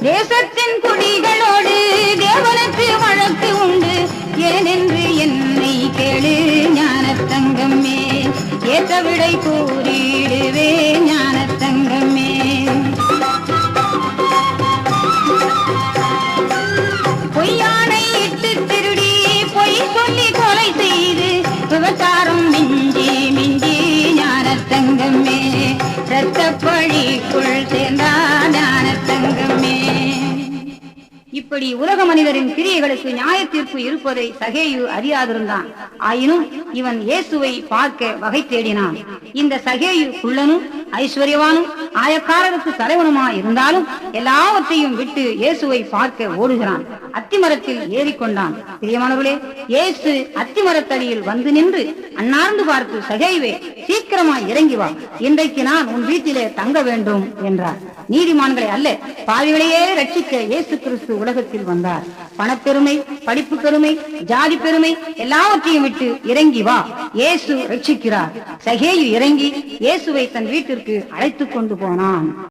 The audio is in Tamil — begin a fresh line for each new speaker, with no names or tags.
தேசத்தின் குடிகளோடு தேவனுக்கு வழக்கு உண்டு. ஏனென்று என்னை கேளு ஞான தங்கமே, ஏற்ற விடை கூறிடுவே ஞான தங்கமே. பொய்யானை இட்டு திருடி பொய் சொல்லி கொலை செய்து விபச்சாரம் மிஞ்சி மிஞ்சி ஞான தங்கமே, ரத்த பழிக்குள் சேர்ந்தா ஞான தங்கமே. இப்படி உலக மனிதரின் கிரியைகளுக்கு நியாய தீர்ப்பு இருப்பதை சகேயு அறியாதிருந்தான். ஆயினும் இவன் இயேசுவை பார்க்க வகை தேடினான். இந்த சகேயு குள்ளனும் ஐஸ்வர்யவானும் ஆயக்காரருக்கு தலைவனுமா இருந்தாலும் எல்லாவற்றையும் விட்டு இயேசுவை பார்க்க ஓடுகிறான். அத்திமரத்தில் ஏறிக்கொண்டான். பிரியமானவர்களே, இயேசு அத்திமரத்தடியில் வந்து நின்று அன்னார்ந்து பார்த்து, சகேயுவே, சீக்கிரமாய் இறங்கி வா, இன்றைக்கு நான் உன் வீட்டிலே தங்க வேண்டும் என்றார். நீதிமான்களை அல்ல, பாவிகளையே ரட்சிக்க இயேசு கிறிஸ்து உலகத்தில் வந்தார். பணப்பெருமை, படிப்பு பெருமை, ஜாதி பெருமை எல்லாவற்றையும் விட்டு இறங்கி வா, இயேசு ரட்சிக்கிறார். சகேயு இறங்கி இயேசுவை தன் வீட்டிற்கு அழைத்துக் கொண்டு போனான்.